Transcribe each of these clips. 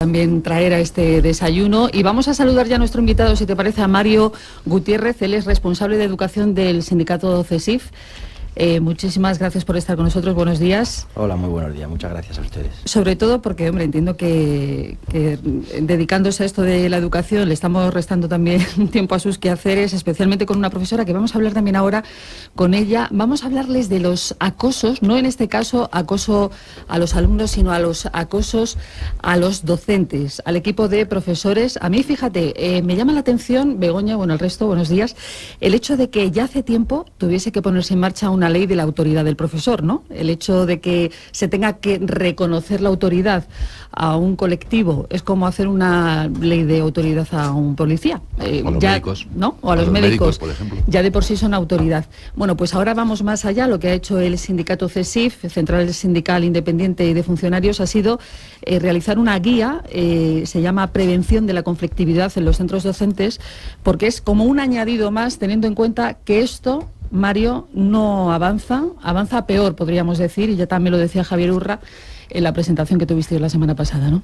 también traer a este desayuno. Y vamos a saludar ya a nuestro invitado, si te parece, a Mario Gutiérrez. Él es responsable de educación del sindicato CESIF. Muchísimas gracias por estar con nosotros. Buenos días. Hola, muy buenos días. Muchas gracias a ustedes. Sobre todo porque, hombre, entiendo que dedicándose a esto de la educación le estamos restando también tiempo a sus quehaceres, especialmente con una profesora que vamos a hablar también ahora con ella. Vamos a hablarles de los acosos, no en este caso acoso a los alumnos, sino a los acosos a los docentes, al equipo de profesores. A mí, fíjate, me llama la atención, Begoña, bueno, el resto, buenos días, el hecho de que ya hace tiempo tuviese que ponerse en marcha una ley de la autoridad del profesor, ¿no? El hecho de que se tenga que reconocer la autoridad a un colectivo es como hacer una ley de autoridad a un policía. O a los médicos. ¿No? O a los médicos, por ejemplo. Ya de por sí son autoridad. Bueno, pues ahora vamos más allá. Lo que ha hecho el sindicato CESIF, Central Sindical Independiente y de Funcionarios, ha sido realizar una guía, se llama Prevención de la Conflictividad en los centros docentes, porque es como un añadido más, teniendo en cuenta que esto, Mario, no avanza peor, podríamos decir, y ya también lo decía Javier Urra en la presentación que tuvisteis la semana pasada, ¿no?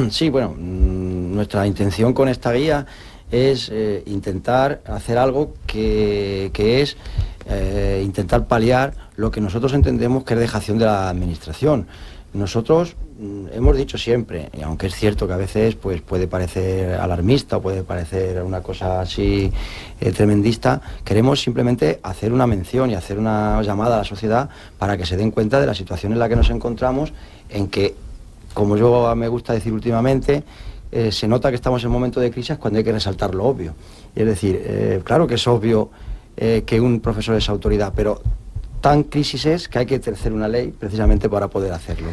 Sí, bueno, nuestra intención con esta guía es intentar hacer algo que es intentar paliar lo que nosotros entendemos que es dejación de la administración. Nosotros hemos dicho siempre, y aunque es cierto que a veces pues puede parecer alarmista o puede parecer una cosa así tremendista, queremos simplemente hacer una mención y hacer una llamada a la sociedad para que se den cuenta de la situación en la que nos encontramos, en que, como yo me gusta decir últimamente, se nota que estamos en un momento de crisis cuando hay que resaltar lo obvio. Y es decir, claro que es obvio que un profesor es autoridad, pero tan crisis es que hay que hacer una ley precisamente para poder hacerlo.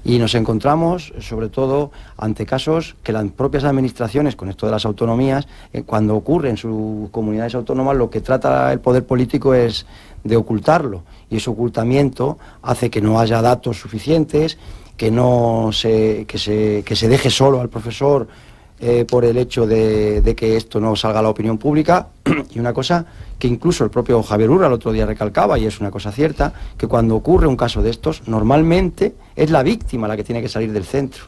Y nos encontramos, sobre todo, ante casos que las propias administraciones, con esto de las autonomías, cuando ocurre en sus comunidades autónomas, lo que trata el poder político es de ocultarlo. Y ese ocultamiento hace que no haya datos suficientes, que se deje solo al profesor por el hecho de que esto no salga a la opinión pública. Y una cosa que incluso el propio Javier Urra el otro día recalcaba, y es una cosa cierta, que cuando ocurre un caso de estos, normalmente es la víctima la que tiene que salir del centro.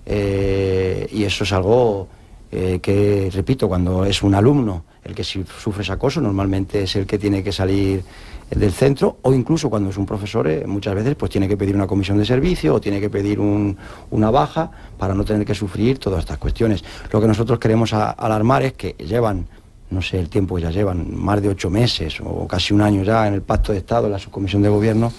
Y eso es algo que, repito, cuando es un alumno el que sufre ese acoso, normalmente es el que tiene que salir del centro, o incluso cuando es un profesor, muchas veces pues tiene que pedir una comisión de servicio o tiene que pedir una baja para no tener que sufrir todas estas cuestiones. Lo que nosotros queremos alarmar es que llevan, no sé el tiempo que ya llevan, más de 8 meses o casi un año ya en el Pacto de Estado, en la subcomisión de gobierno.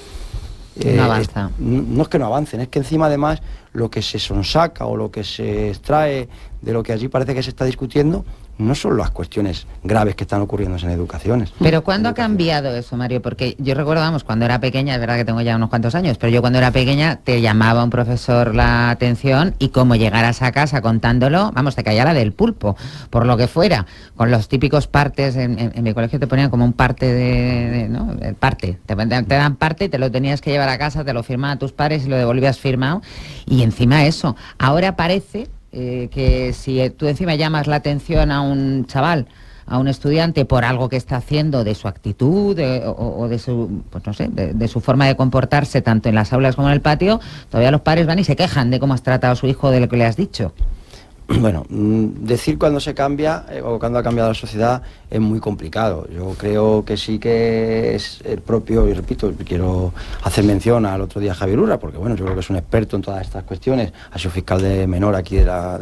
No avanza. No es que no avancen, es que encima además lo que se sonsaca o lo que se extrae de lo que allí parece que se está discutiendo no son las cuestiones graves que están ocurriendo en educaciones. Pero ¿cuándo ha cambiado eso, Mario? Porque yo recuerdo, vamos, cuando era pequeña, es verdad que tengo ya unos cuantos años, pero yo cuando era pequeña te llamaba un profesor la atención y como llegaras a casa contándolo, vamos, te caía la del pulpo, por lo que fuera, con los típicos partes, en mi colegio te ponían como un parte ¿no? El parte, te dan parte y te lo tenías que llevar a casa, te lo firmaban tus padres y lo devolvías firmado, y encima eso, ahora parece que si tú encima llamas la atención a un chaval, a un estudiante por algo que está haciendo, de su actitud o de su, pues no sé, de su forma de comportarse tanto en las aulas como en el patio, todavía los padres van y se quejan de cómo has tratado a su hijo, de lo que le has dicho. Bueno, decir cuándo se cambia o cuándo ha cambiado la sociedad es muy complicado. Yo creo que sí que es el propio, y repito, quiero hacer mención al otro día Javier Urra, porque bueno, yo creo que es un experto en todas estas cuestiones. Ha sido fiscal de menor aquí o sea,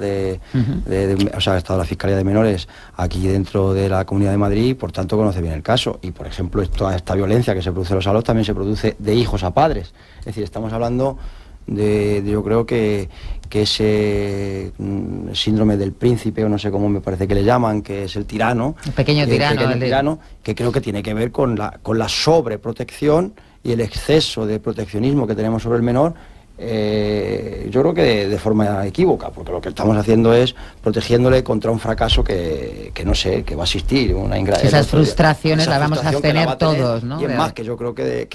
ha estado en la Fiscalía de Menores aquí dentro de la Comunidad de Madrid, por tanto conoce bien el caso. Y por ejemplo, toda esta violencia que se produce en los alumnos también se produce de hijos a padres. Es decir, estamos hablando yo creo que ese síndrome del príncipe, o no sé cómo me parece que le llaman, que es el tirano, el pequeño tirano, que creo que tiene que ver con la sobreprotección y el exceso de proteccionismo que tenemos sobre el menor. Yo creo que de forma equívoca, porque lo que estamos haciendo es protegiéndole contra un fracaso que no sé, que va a existir, una esas frustraciones las vamos a tener todos, ¿no? Y es más, que yo creo que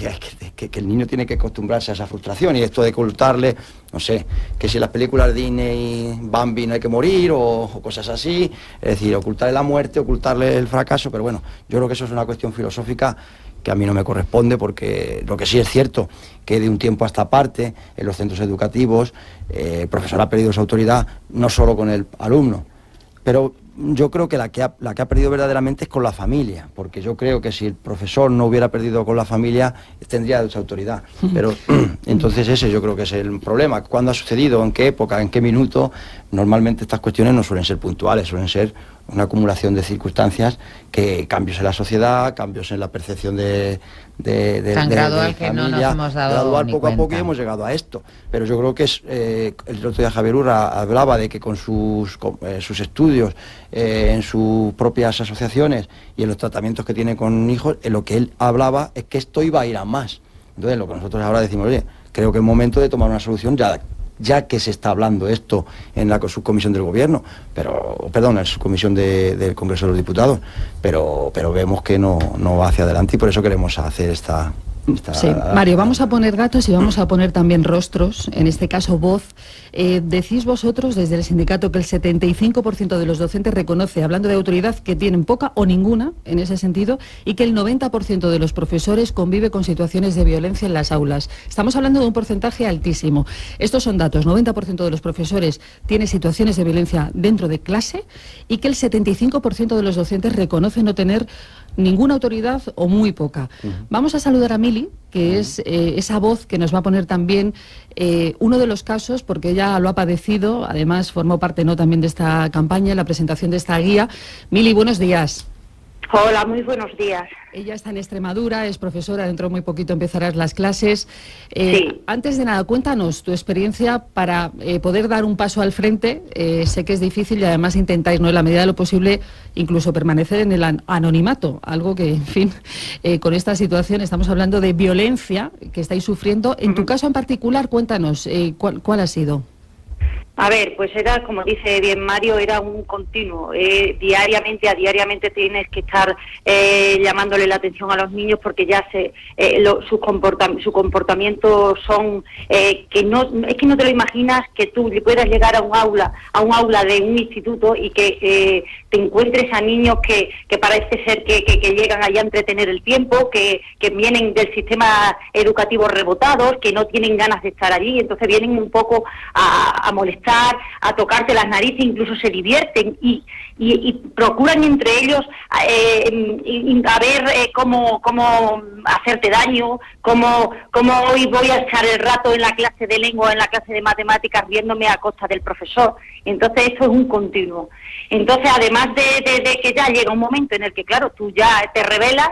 el niño tiene que acostumbrarse a esa frustración, y esto de ocultarle, no sé, que si en las películas Disney Bambi no hay que morir o cosas así, es decir, ocultarle la muerte, ocultarle el fracaso, pero bueno, yo creo que eso es una cuestión filosófica que a mí no me corresponde, porque lo que sí es cierto que de un tiempo a esta parte en los centros educativos el profesor ha perdido esa autoridad no solo con el alumno, pero yo creo que la que ha perdido verdaderamente es con la familia, porque yo creo que si el profesor no hubiera perdido con la familia, tendría esa autoridad. Pero entonces ese yo creo que es el problema. ¿Cuándo ha sucedido? ¿En qué época? ¿En qué minuto? Normalmente estas cuestiones no suelen ser puntuales, suelen ser una acumulación de circunstancias, que cambios en la sociedad, cambios en la percepción de tan gradual que no nos hemos dado gradual, ni poco cuenta. a poco, y hemos llegado a esto. Pero yo creo que es el otro día Javier Urra hablaba de que con sus estudios, en sus propias asociaciones y en los tratamientos que tiene con hijos, en lo que él hablaba es que esto iba a ir a más. Entonces lo que nosotros ahora decimos, oye, creo que es momento de tomar una solución ya que se está hablando esto en la subcomisión del gobierno, en la subcomisión del Congreso de los Diputados, pero vemos que no va hacia adelante, y por eso queremos hacer esta... Sí, Mario, vamos a poner datos y vamos a poner también rostros, en este caso voz. Decís vosotros desde el sindicato que el 75% de los docentes reconoce, hablando de autoridad, que tienen poca o ninguna en ese sentido, y que el 90% de los profesores convive con situaciones de violencia en las aulas. Estamos hablando de un porcentaje altísimo. Estos son datos: 90% de los profesores tiene situaciones de violencia dentro de clase, y que el 75% de los docentes reconoce no tener ninguna autoridad o muy poca. Vamos a saludar a Mili, que es esa voz que nos va a poner también uno de los casos, porque ella lo ha padecido, además formó parte también de esta campaña, la presentación de esta guía. Mili, buenos días. Hola, muy buenos días. Ella está en Extremadura, es profesora, dentro de muy poquito empezarás las clases. Sí. Antes de nada, cuéntanos tu experiencia para poder dar un paso al frente. Sé que es difícil, y además intentáis, en la medida de lo posible, incluso permanecer en el anonimato, algo que, en fin, con esta situación estamos hablando de violencia que estáis sufriendo. En tu caso en particular, cuéntanos, ¿cuál ha sido? A ver, pues era, como dice bien Mario, era un continuo. Diariamente tienes que estar llamándole la atención a los niños, porque ya su comportamiento son que no te lo imaginas, que tú puedas llegar a un aula de un instituto y que te encuentres a niños que parece ser que llegan allá a entretener el tiempo, que vienen del sistema educativo rebotados, que no tienen ganas de estar allí, entonces vienen un poco a molestar, a tocarte las narices, incluso se divierten y procuran entre ellos a ver cómo hacerte daño, cómo hoy voy a echar el rato en la clase de lengua, en la clase de matemáticas, viéndome a costa del profesor. Entonces eso es un continuo. Entonces, además de que ya llega un momento en el que, claro, tú ya te rebelas,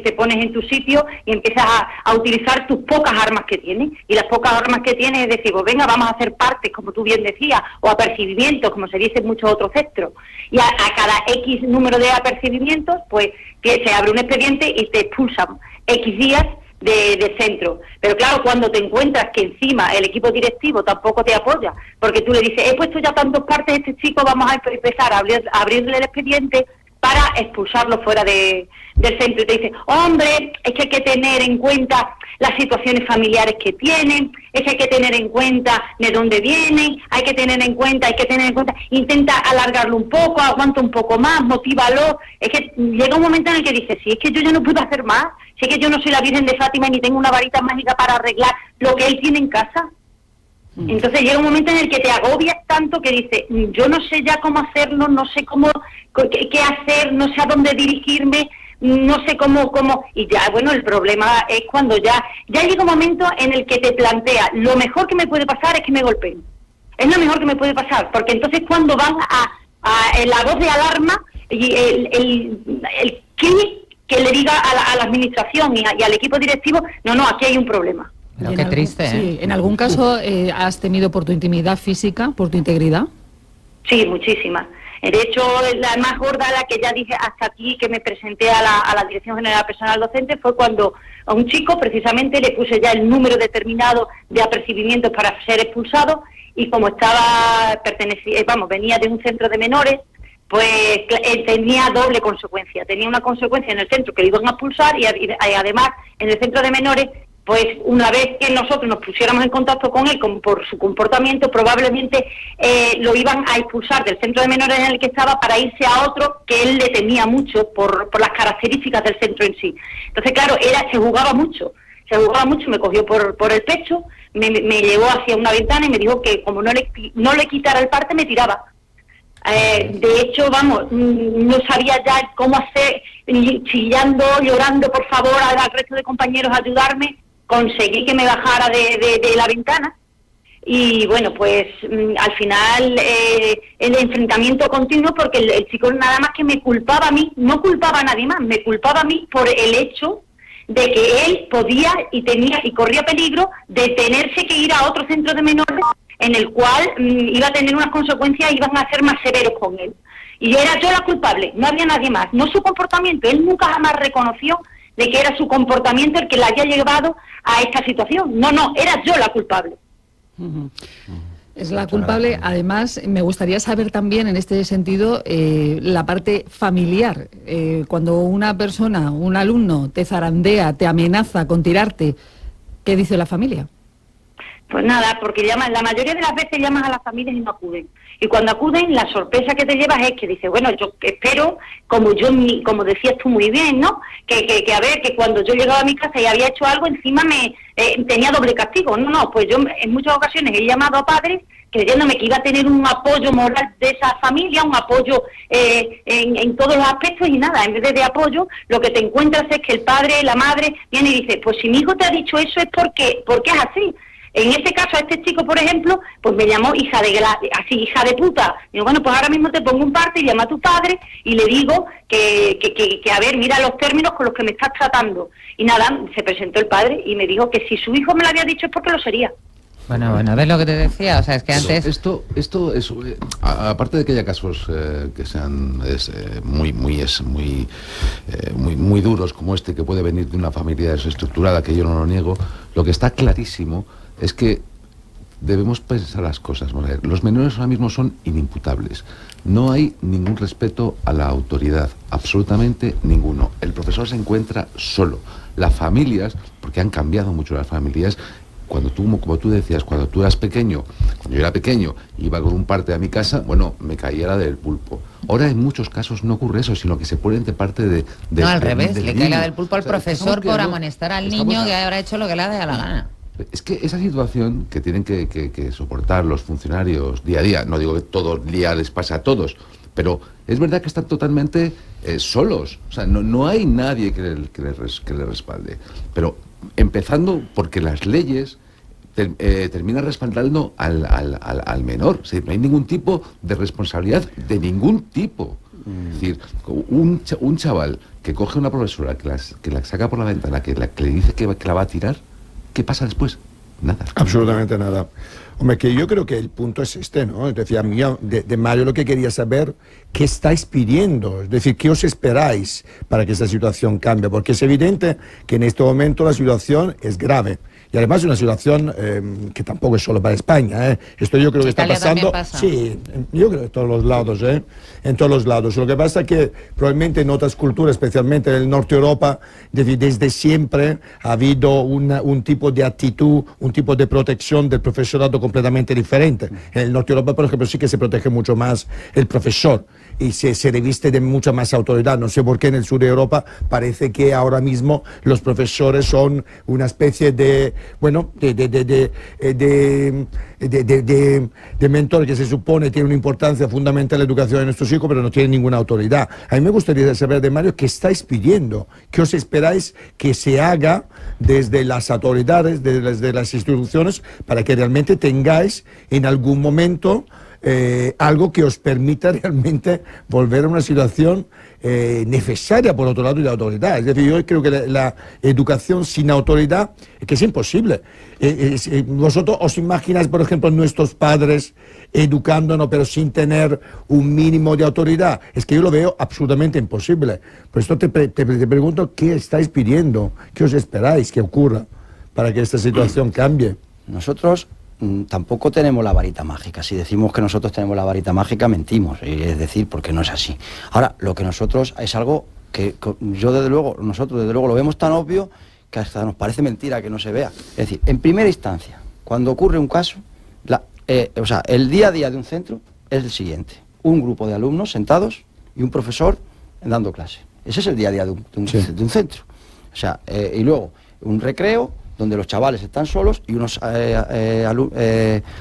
te pones en tu sitio y empiezas a utilizar tus pocas armas que tienes. Y las pocas armas que tienes es decir, pues venga, vamos a hacer partes, como tú bien decías, o apercibimientos, como se dice en muchos otros centros. Y a cada X número de apercibimientos, pues se abre un expediente y te expulsan X días de centro. Pero claro, cuando te encuentras que encima el equipo directivo tampoco te apoya, porque tú le dices, he puesto ya tantos partes a este chico, vamos a empezar a abrirle el expediente para expulsarlo fuera del centro, y te dice, hombre, es que hay que tener en cuenta las situaciones familiares que tienen, es que hay que tener en cuenta de dónde vienen, hay que tener en cuenta, intenta alargarlo un poco, aguanta un poco más, motívalo. Es que llega un momento en el que dices, si es que yo ya no puedo hacer más, si es que yo no soy la Virgen de Fátima ni tengo una varita mágica para arreglar lo que él tiene en casa. Entonces llega un momento en el que te agobias tanto que dices, yo no sé ya cómo hacerlo, no sé qué hacer, no sé a dónde dirigirme, no sé cómo, y ya, bueno, el problema es cuando ya llega un momento en el que te plantea, lo mejor que me puede pasar es que me golpeen. Es lo mejor que me puede pasar, porque entonces cuando van a la voz de alarma y el que le diga a la administración y al equipo directivo, no, aquí hay un problema. Pero qué triste, ¿eh? Sí, ¿en algún caso has temido por tu intimidad física, por tu integridad? Sí, muchísimas. De hecho, la más gorda, la que ya dije hasta aquí, que me presenté a la Dirección General de Personal Docente, fue cuando a un chico, precisamente, le puse ya el número determinado de apercibimientos para ser expulsado, y como venía de un centro de menores, pues tenía doble consecuencia. Tenía una consecuencia en el centro, que le iban a expulsar, y además en el centro de menores pues una vez que nosotros nos pusiéramos en contacto con él por su comportamiento, probablemente lo iban a expulsar del centro de menores en el que estaba para irse a otro que él le temía mucho por las características del centro en sí. Entonces, claro, se jugaba mucho, me cogió por el pecho, me llevó hacia una ventana y me dijo que como no le quitara el parte, me tiraba. De hecho, vamos, no sabía ya cómo hacer, chillando, llorando, por favor, al resto de compañeros ayudarme. Conseguí que me bajara de la ventana y bueno, pues al final el enfrentamiento continuo, porque el chico nada más que me culpaba a mí, no culpaba a nadie más, me culpaba a mí por el hecho de que él podía y corría peligro de tenerse que ir a otro centro de menores en el cual iba a tener unas consecuencias y iban a ser más severos con él. Y era yo la culpable, no había nadie más, no su comportamiento. Él nunca jamás reconoció de que era su comportamiento el que la haya llevado a esta situación. No, era yo la culpable. Es la culpable. Además, me gustaría saber también en este sentido la parte familiar. Cuando una persona, un alumno, te zarandea, te amenaza con tirarte, ¿qué dice la familia? Pues nada, porque la mayoría de las veces llamas a las familias y no acuden. Y cuando acuden, la sorpresa que te llevas es que dices, bueno, yo espero, como decías tú muy bien, ¿no? Que a ver, que cuando yo llegaba a mi casa y había hecho algo, encima tenía doble castigo. No, pues yo en muchas ocasiones he llamado a padres creyéndome que iba a tener un apoyo moral de esa familia, un apoyo en todos los aspectos, y nada, en vez de apoyo, lo que te encuentras es que el padre, la madre, viene y dice, pues si mi hijo te ha dicho eso es porque es así. En este caso, a este chico, por ejemplo, pues me llamó hija de puta. Digo, bueno, pues ahora mismo te pongo un parte y llama a tu padre y le digo que a ver, mira los términos con los que me estás tratando. Y nada, se presentó el padre y me dijo que si su hijo me lo había dicho es porque lo sería. Bueno, ¿ves lo que te decía? O sea, es que antes... Esto es, aparte de que haya casos que sean muy duros como este, que puede venir de una familia desestructurada, que yo no lo niego, lo que está clarísimo es que debemos pensar las cosas. Los menores ahora mismo son inimputables. No hay ningún respeto a la autoridad, absolutamente ninguno. El profesor se encuentra solo. Las familias, porque han cambiado mucho las familias, como tú decías, cuando tú eras pequeño, cuando yo era pequeño, iba con un parte a mi casa, bueno, me caía la del pulpo. Ahora en muchos casos no ocurre eso, sino que se pone de parte de no, al revés, le cae la del pulpo al o sea, profesor por amonestar al niño que habrá hecho lo que le ha dado la gana. Es que esa situación que tienen que soportar los funcionarios día a día, no digo que todo el día les pasa a todos, pero es verdad que están totalmente solos. O sea, no hay nadie que le respalde. Pero empezando porque las leyes terminan respaldando al menor. Es decir, no hay ningún tipo de responsabilidad de ningún tipo. Es decir, un chaval que coge a una profesora, que la saca por la ventana, que le dice que la va a tirar, ¿qué pasa después? Nada. Absolutamente nada. Hombre, que yo creo que el punto es este, ¿no? Es decir, a mí, de Mario, lo que quería saber, ¿qué estáis pidiendo? Es decir, ¿qué os esperáis para que esta situación cambie? Porque es evidente que en este momento la situación es grave. Y además es una situación que tampoco es solo para España, ¿eh? Esto yo creo que está pasando... Sí, yo creo que en todos los lados, ¿eh? En todos los lados. Lo que pasa es que probablemente en otras culturas, especialmente en el norte de Europa, desde siempre ha habido un tipo de actitud, un tipo de protección del profesorado completamente diferente. En el norte de Europa, por ejemplo, sí que se protege mucho más el profesor y se reviste de mucha más autoridad. No sé por qué en el sur de Europa parece que ahora mismo los profesores son una especie de mentor que se supone tiene una importancia fundamental en la educación de nuestros hijos, pero no tiene ninguna autoridad. A mí me gustaría saber de Mario qué estáis pidiendo, qué os esperáis que se haga desde las autoridades, desde las instituciones, para que realmente tengáis en algún momento algo que os permita realmente volver a una situación necesaria, por otro lado, de autoridad. Es decir, yo creo que la educación sin autoridad es que es imposible. Vosotros os imagináis, por ejemplo, nuestros padres educándonos, pero sin tener un mínimo de autoridad. Es que yo lo veo absolutamente imposible. Por esto te pregunto, ¿qué estáis pidiendo? ¿Qué os esperáis que ocurra para que esta situación cambie? Nosotros tampoco tenemos la varita mágica. Si decimos que nosotros tenemos la varita mágica, mentimos, es decir, porque no es así. Ahora, lo que nosotros es algo que nosotros desde luego lo vemos tan obvio que hasta nos parece mentira que no se vea. Es decir, en primera instancia, cuando ocurre un caso, el día a día de un centro es el siguiente: un grupo de alumnos sentados y un profesor dando clase. Ese es el día a día de un centro. O sea, y luego un recreo donde los chavales están solos y unos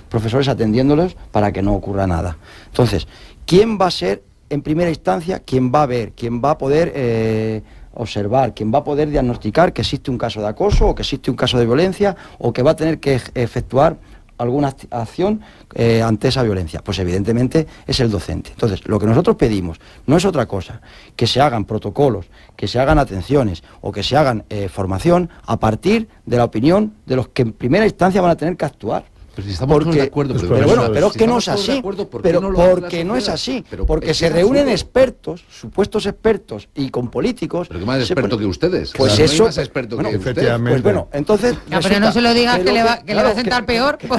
profesores atendiéndolos para que no ocurra nada. Entonces, ¿quién va a ser en primera instancia quien va a ver, quien va a poder observar, quien va a poder diagnosticar que existe un caso de acoso o que existe un caso de violencia o que va a tener que efectuar alguna acción ante esa violencia? Pues evidentemente es el docente. Entonces, lo que nosotros pedimos no es otra cosa que se hagan protocolos, que se hagan atenciones o que se hagan formación a partir de la opinión de los que en primera instancia van a tener que actuar. Pero si estamos todos de acuerdo, pero bueno, pero es que no es así. Porque no es así. Porque se reúnen expertos, supuestos expertos y con políticos. Pero qué más experto que ustedes. Pues claro, eso. No hay más experto que efectivamente. Pues bueno, entonces. Pero no se lo digas que le va a sentar peor. No,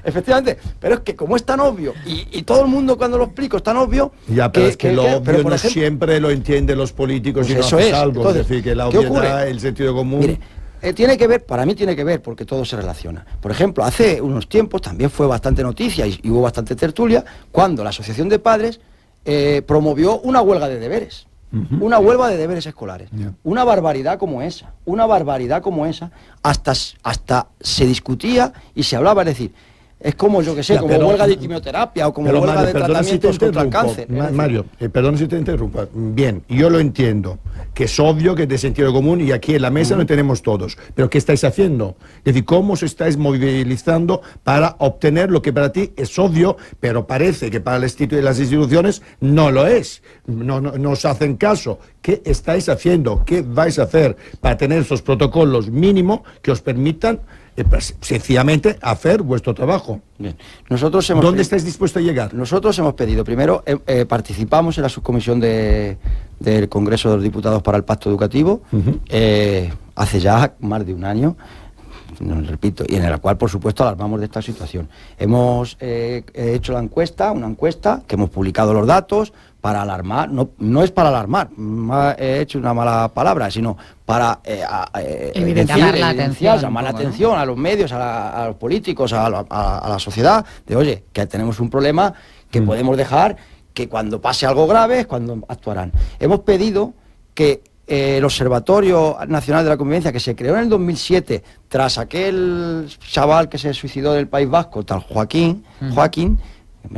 efectivamente. Pero es que como es tan obvio y todo el mundo cuando lo explico es tan obvio. Ya, pero es que lo obvio pero, no ejemplo, siempre lo entienden los políticos pues y no eso haces es. algo. Entonces, es decir, que la ¿qué obviedad, ocurre? el sentido común. Mire, tiene que ver, para mí tiene que ver, porque todo se relaciona. Por ejemplo, hace unos tiempos también fue bastante noticia y hubo bastante tertulia cuando la Asociación de Padres promovió una huelga de deberes. Una huelga de deberes escolares. Una barbaridad como esa, hasta se discutía y se hablaba, es decir, es como, yo que sé, como huelga de quimioterapia o como huelga de tratamientos contra el cáncer. Mario, perdón si te interrumpa. Bien, yo lo entiendo, que es obvio que es de sentido común y aquí en la mesa lo tenemos todos. Pero ¿qué estáis haciendo? Es decir, ¿cómo os estáis movilizando para obtener lo que para ti es obvio, pero parece que para las instituciones no lo es? No os hacen caso. ¿Qué estáis haciendo? ¿Qué vais a hacer para tener esos protocolos mínimos que os permitan sencillamente hacer vuestro trabajo? Bien. Nosotros hemos ¿Dónde estáis dispuestos a llegar? Nosotros hemos pedido, primero, participamos en la subcomisión del Congreso de los Diputados para el Pacto Educativo, hace ya más de un año, repito, y en la cual, por supuesto, alarmamos de esta situación. Hemos hecho una encuesta, que hemos publicado los datos, para alarmar, no es para alarmar, he hecho una mala palabra, sino para llamar la atención a los medios, a los políticos, a la sociedad, de oye, que tenemos un problema que podemos dejar, que cuando pase algo grave es cuando actuarán. Hemos pedido que el Observatorio Nacional de la Convivencia, que se creó en el 2007, tras aquel chaval que se suicidó del País Vasco, tal Joaquín,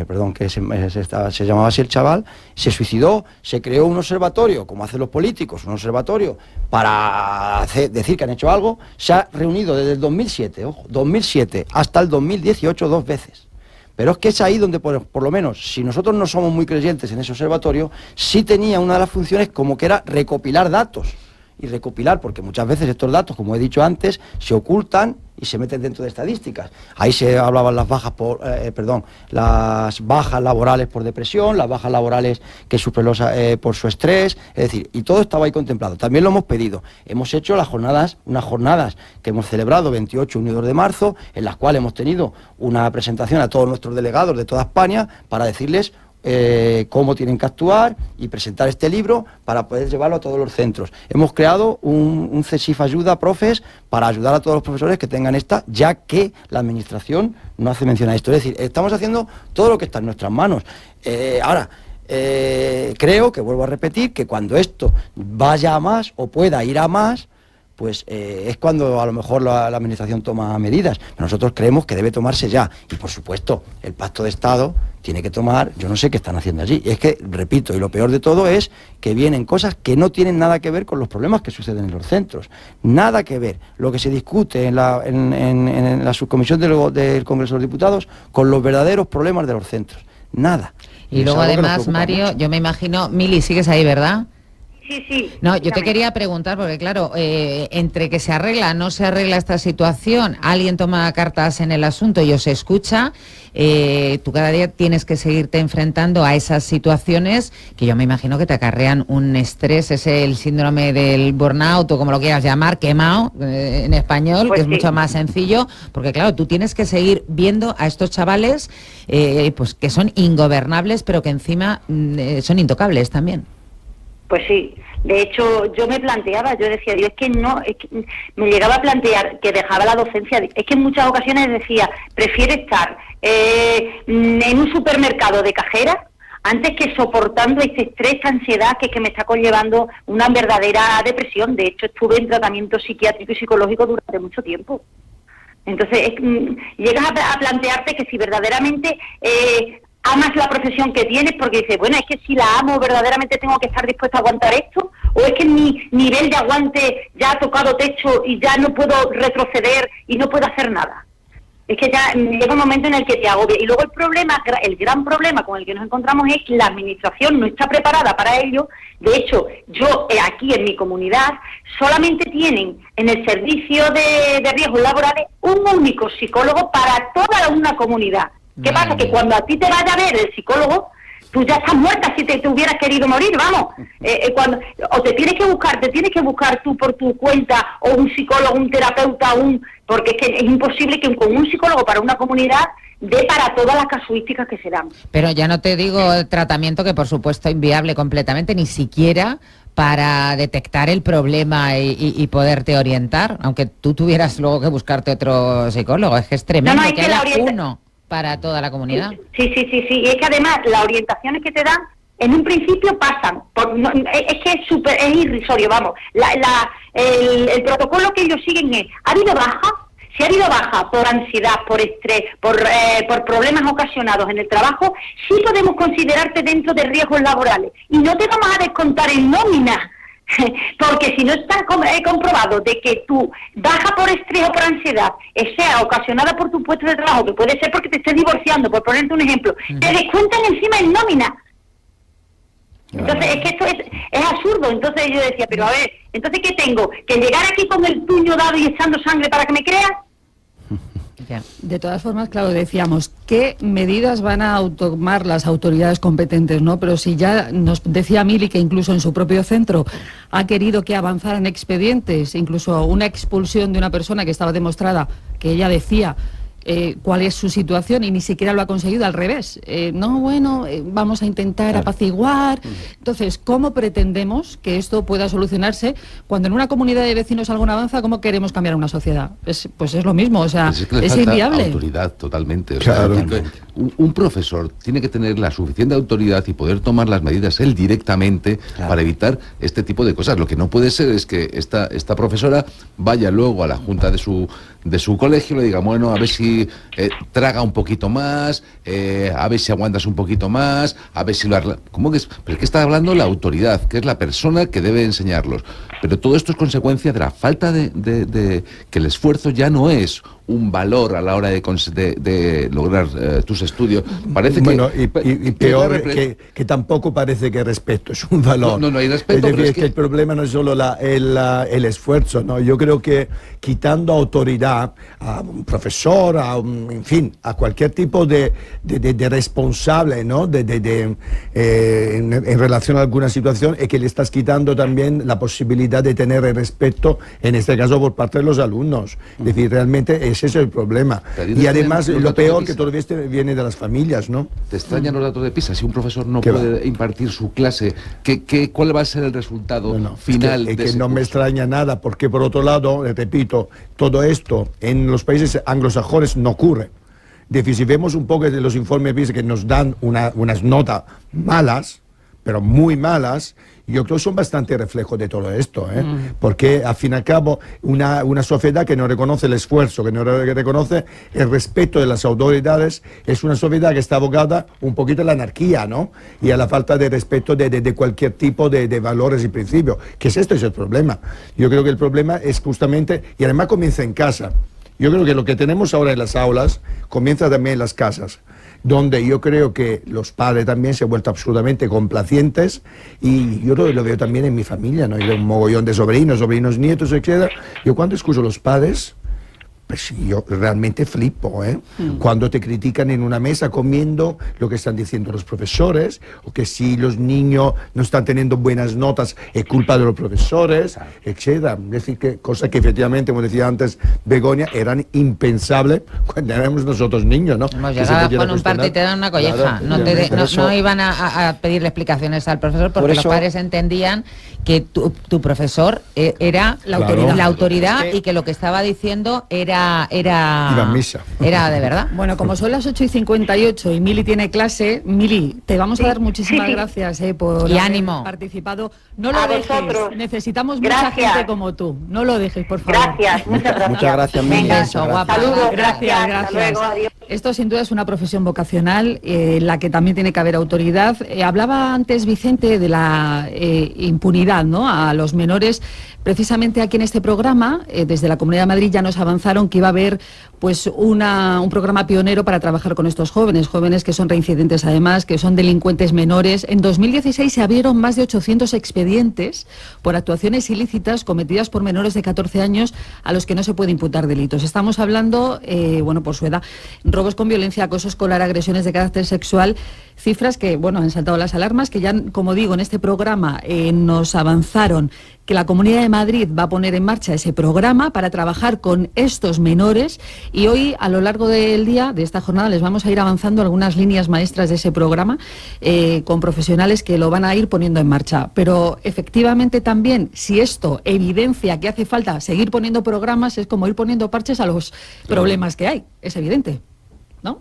perdón, que se llamaba así el chaval, se suicidó, se creó un observatorio, como hacen los políticos, un observatorio para decir que han hecho algo, se ha reunido desde el 2007, ojo, 2007 hasta el 2018 2 veces. Pero es que es ahí donde, por lo menos, si nosotros no somos muy creyentes en ese observatorio, sí tenía una de las funciones como que era recopilar datos. Y recopilar, porque muchas veces estos datos, como he dicho antes, se ocultan y se meten dentro de estadísticas. Ahí se hablaban las bajas laborales por depresión, las bajas laborales que sufren por su estrés, es decir, y todo estaba ahí contemplado. También lo hemos pedido. Hemos hecho unas jornadas que hemos celebrado 28 y 1 de marzo, en las cuales hemos tenido una presentación a todos nuestros delegados de toda España para decirles cómo tienen que actuar y presentar este libro para poder llevarlo a todos los centros. Hemos creado un CESIF Ayuda Profes para ayudar a todos los profesores que tengan esta, ya que la administración no hace mención a esto. Es decir, estamos haciendo todo lo que está en nuestras manos. Creo que, vuelvo a repetir, que cuando esto vaya a más o pueda ir a más, pues es cuando a lo mejor la administración toma medidas. Pero nosotros creemos que debe tomarse ya. Y por supuesto, el Pacto de Estado tiene que tomar, yo no sé qué están haciendo allí. Y es que, repito, y lo peor de todo es que vienen cosas que no tienen nada que ver con los problemas que suceden en los centros. Nada que ver lo que se discute en la subcomisión del Congreso de los Diputados con los verdaderos problemas de los centros. Nada. Y luego además, Mario, mucho. Yo me imagino, Mili, sigues ahí, ¿verdad? Sí. No, yo te quería preguntar, porque claro, entre que se arregla, no se arregla esta situación, alguien toma cartas en el asunto y os escucha, tú cada día tienes que seguirte enfrentando a esas situaciones que yo me imagino que te acarrean un estrés, es el síndrome del burnout o como lo quieras llamar, quemado en español, pues que es mucho más sencillo, porque claro, tú tienes que seguir viendo a estos chavales pues que son ingobernables, pero que encima son intocables también. Pues sí, De hecho, yo me planteaba, yo decía, Dios, es que no, es que me llegaba a plantear que dejaba la docencia. Es que en muchas ocasiones decía, prefiero estar en un supermercado de cajera antes que soportando este estrés, esta ansiedad que me está conllevando una verdadera depresión. De hecho, estuve en tratamiento psiquiátrico y psicológico durante mucho tiempo. Entonces, llegas a plantearte que si verdaderamente amas la profesión que tienes, porque dices, bueno, es que si la amo, verdaderamente tengo que estar dispuesta a aguantar esto, o es que mi nivel de aguante ya ha tocado techo y ya no puedo retroceder y no puedo hacer nada. Es que ya llega un momento en el que te agobia. Y luego el gran problema con el que nos encontramos es que la administración no está preparada para ello. De hecho, yo aquí en mi comunidad solamente tienen en el servicio de riesgos laborales un único psicólogo para toda una comunidad. ¿Qué pasa? Que cuando a ti te vaya a ver el psicólogo, tú ya estás muerta si te hubieras querido morir, vamos. O te tienes que buscar tú por tu cuenta, o un psicólogo, un terapeuta, porque es que es imposible que con un psicólogo para una comunidad dé para todas las casuísticas que se dan. Pero ya no te digo el tratamiento, que por supuesto inviable completamente, ni siquiera para detectar el problema y poderte orientar, aunque tú tuvieras luego que buscarte otro psicólogo. Es que es tremendo que haya uno para toda la comunidad. Sí. Y es que además las orientaciones que te dan en un principio pasan. Es que es irrisorio, vamos. El protocolo que ellos siguen es, ¿ha habido baja? Si ha habido baja por ansiedad, por estrés, por problemas ocasionados en el trabajo, sí podemos considerarte dentro de riesgos laborales. Y no te vamos a descontar en nómina. Porque si no está comprobado de que tu baja por estrés o por ansiedad sea ocasionada por tu puesto de trabajo, que puede ser porque te estés divorciando, por ponerte un ejemplo, te descuentan encima en nómina. Entonces, es que esto es absurdo. Entonces yo decía, pero a ver, ¿entonces qué tengo? ¿Que llegar aquí con el puño dado y echando sangre para que me creas? De todas formas, claro, decíamos, ¿qué medidas van a tomar las autoridades competentes, no? Pero si ya nos decía Mili que incluso en su propio centro ha querido que avanzaran expedientes, incluso una expulsión de una persona que estaba demostrada, que ella decía cuál es su situación y ni siquiera lo ha conseguido, al revés. Vamos a intentar apaciguar. Entonces, ¿cómo pretendemos que esto pueda solucionarse cuando en una comunidad de vecinos algo no avanza? ¿Cómo queremos cambiar una sociedad? Pues es lo mismo, o sea, es inviable. Autoridad totalmente. Claro. Un profesor tiene que tener la suficiente autoridad y poder tomar las medidas él directamente para evitar este tipo de cosas. Lo que no puede ser es que esta profesora vaya luego a la junta de su colegio y le diga, bueno, a ver si traga un poquito más, a ver si aguantas un poquito más, a ver si lo arregla. ¿Cómo que es? Pero es que está hablando la autoridad, que es la persona que debe enseñarlos. Pero todo esto es consecuencia de la falta de que el esfuerzo ya no es un valor a la hora de lograr tus estudios. Parece y peor que tampoco parece que el respeto es un valor. No hay respeto. Es decir, que el problema no es solo el esfuerzo, ¿no? Yo creo que quitando autoridad a un profesor, en fin, a cualquier tipo de responsable, ¿no? En relación a alguna situación, es que le estás quitando también la posibilidad de tener el respeto, en este caso por parte de los alumnos. Es decir, realmente ese es el problema. Y además, lo peor que todo esto viene de las familias, ¿no? ¿Te extrañan los datos de PISA? Si un profesor no puede impartir su clase, ¿cuál va a ser el resultado final? Es que no me extraña nada, porque por otro lado, repito, todo esto en los países anglosajones no ocurre. Es decir, si vemos un poco de los informes PISA que nos dan unas notas malas, pero muy malas, yo creo que son bastante reflejo de todo esto, porque al fin y al cabo una sociedad que no reconoce el esfuerzo, que no reconoce el respeto de las autoridades, es una sociedad que está abocada un poquito a la anarquía, ¿no? Y a la falta de respeto de cualquier tipo de valores y principios, que es el problema. Yo creo que el problema es justamente, y además comienza en casa. Yo creo que lo que tenemos ahora en las aulas comienza también en las casas, donde yo creo que los padres también se han vuelto absolutamente complacientes, y yo lo veo también en mi familia, ¿no? Yo tengo un mogollón de sobrinos, nietos, etc. Yo cuando escucho a los padres pues yo realmente flipo, ¿eh? Cuando te critican en una mesa comiendo lo que están diciendo los profesores, o que si los niños no están teniendo buenas notas es culpa de los profesores, etcétera. Es decir, que cosas que efectivamente, como decía antes Begoña, eran impensables cuando éramos nosotros niños, ¿no? Hemos Que se llegado pudiera con un parte y te dan una colleja. Claro, No iban a pedirle explicaciones al profesor porque los padres entendían que tu profesor era la autoridad y que lo que estaba diciendo era iba a misa. Era de verdad. Bueno, como son las 8:58 y Mili tiene clase, Mili, te vamos a dar muchísimas gracias por y haber ánimo. participado. No lo A dejes, vosotros. necesitamos Gracias. mucha gente como tú. No lo dejes, por favor. Gracias, muchas gracias. Muchas gracias, Mili. Venga, Beso, guapa. saludos, Gracias. Hasta luego, adiós. Esto sin duda es una profesión vocacional en la que también tiene que haber autoridad. Hablaba antes Vicente de la impunidad, ¿no?, a los menores. Precisamente aquí en este programa, desde la Comunidad de Madrid ya nos avanzaron que iba a haber pues un programa pionero para trabajar con estos jóvenes que son reincidentes además, que son delincuentes menores. En 2016 se abrieron más de 800 expedientes por actuaciones ilícitas cometidas por menores de 14 años a los que no se puede imputar delitos. Estamos hablando, bueno, por su edad, robos con violencia, acoso escolar, agresiones de carácter sexual, cifras que, bueno, han saltado las alarmas, que ya, como digo, en este programa nos avanzaron que la Comunidad de Madrid va a poner en marcha ese programa para trabajar con estos menores, y hoy, a lo largo del día, de esta jornada, les vamos a ir avanzando algunas líneas maestras de ese programa con profesionales que lo van a ir poniendo en marcha. Pero efectivamente también, si esto evidencia que hace falta seguir poniendo programas, es como ir poniendo parches a los problemas que hay, es evidente, ¿no?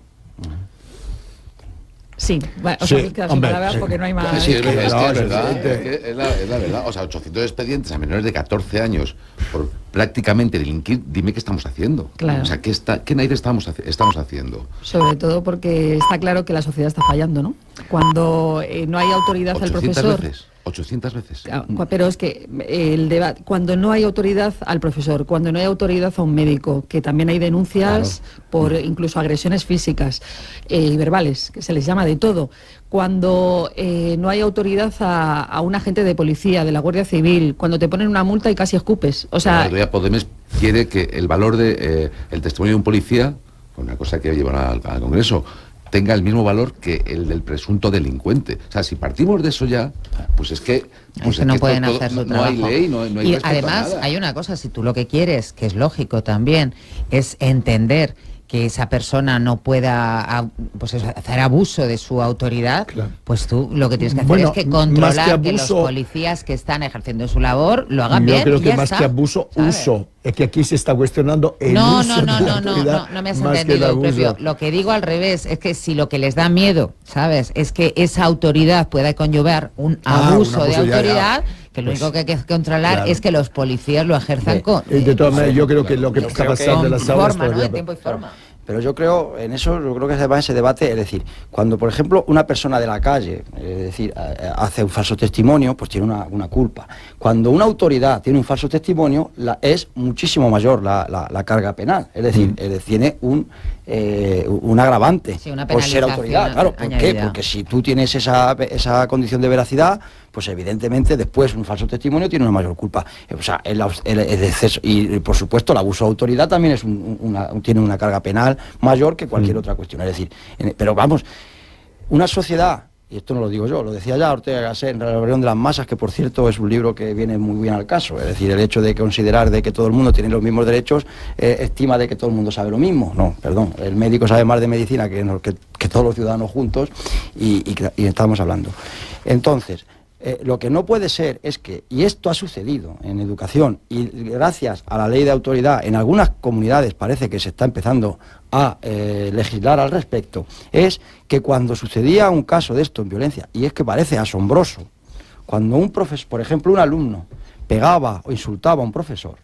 Sí, bueno, os habéis quedado sin palabras porque no hay más. Sí, es verdad, es evidente. la verdad. O sea, 800 expedientes a menores de 14 años por prácticamente delinquir, dime qué estamos haciendo. Claro. O sea, ¿qué narices estamos haciendo? Sobre todo porque está claro que la sociedad está fallando, ¿no? Cuando no hay autoridad al 800 profesor. veces. 800 veces. Pero es que el debate, cuando no hay autoridad al profesor, cuando no hay autoridad a un médico, que también hay denuncias por incluso agresiones físicas y verbales, que se les llama de todo, cuando no hay autoridad a un agente de policía, de la Guardia Civil, cuando te ponen una multa y casi escupes, o sea... La Podemos quiere que el valor de el testimonio de un policía, una cosa que llevará al Congreso, tenga el mismo valor que el del presunto delincuente. O sea, si partimos de eso ya, pues es que... Pues es que no pueden hacer su trabajo. No hay ley, no hay y respeto a además nada. hay una cosa, si tú lo que quieres, que es lógico también, es entender que esa persona no pueda pues eso, hacer abuso de su autoridad, Claro. pues tú lo que tienes que hacer Bueno, es que más controlar que que los abuso- policías que están ejerciendo su labor lo hagan bien. Yo creo y que ya más está, que abuso, ¿sabes? uso. Es que aquí se está cuestionando el No, uso de la autoridad no me has más que el entendido, abuso. Eusebio. Lo que digo al revés es que si lo que les da miedo, ¿sabes?, es que esa autoridad pueda conllevar un abuso de autoridad, que lo Pues, único que hay que controlar claro. es que los policías lo ejerzan con... De todas maneras, yo creo que lo que Yo está creo que- pasando en las aulas forma, ¿no? todavía- En tiempo y forma. Pero yo creo, en eso, yo creo que se va ese debate, es decir, cuando, por ejemplo, una persona de la calle, es decir, hace un falso testimonio, pues tiene una culpa. Cuando una autoridad tiene un falso testimonio, es muchísimo mayor la carga penal, es decir, tiene un agravante Sí, una por ser penalización autoridad. Claro, ¿por qué? añadida. Porque si tú tienes esa condición de veracidad, pues evidentemente después un falso testimonio tiene una mayor culpa. O sea, el exceso, y por supuesto el abuso de autoridad también es tiene una carga penal mayor que cualquier otra cuestión. Es decir, pero vamos, una sociedad, y esto no lo digo yo, lo decía ya Ortega y Gasset en la Rebelión de las Masas, que por cierto es un libro que viene muy bien al caso. Es decir, el hecho de considerar de que todo el mundo tiene los mismos derechos, estima de que todo el mundo sabe lo mismo. No, perdón, el médico sabe más de medicina que todos los ciudadanos juntos, y estamos hablando. Entonces, lo que no puede ser es que, y esto ha sucedido en educación, y gracias a la ley de autoridad, en algunas comunidades parece que se está empezando a legislar al respecto, es que cuando sucedía un caso de esto en violencia, y es que parece asombroso, cuando un profesor, por ejemplo un alumno, pegaba o insultaba a un profesor,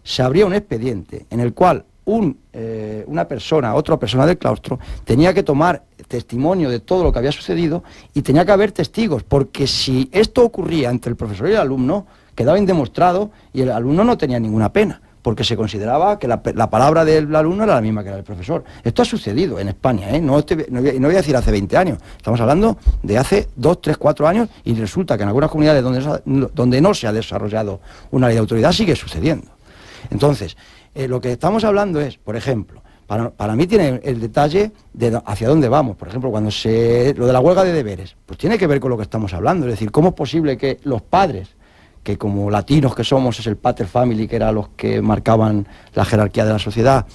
se abría un expediente en el cual otra persona del claustro, tenía que tomar testimonio de todo lo que había sucedido y tenía que haber testigos, porque si esto ocurría entre el profesor y el alumno, quedaba indemostrado y el alumno no tenía ninguna pena, porque se consideraba que la palabra del alumno era la misma que la del profesor. Esto ha sucedido en España, ¿eh? No voy a decir hace 20 años, estamos hablando de hace 2, 3, 4 años, y resulta que en algunas comunidades donde no se ha desarrollado una ley de autoridad sigue sucediendo. Entonces, lo que estamos hablando es, por ejemplo, para mí tiene el detalle de hacia dónde vamos. Por ejemplo, lo de la huelga de deberes, pues tiene que ver con lo que estamos hablando. Es decir, ¿cómo es posible que los padres, que como latinos que somos es el pater family, que eran los que marcaban la jerarquía de la sociedad,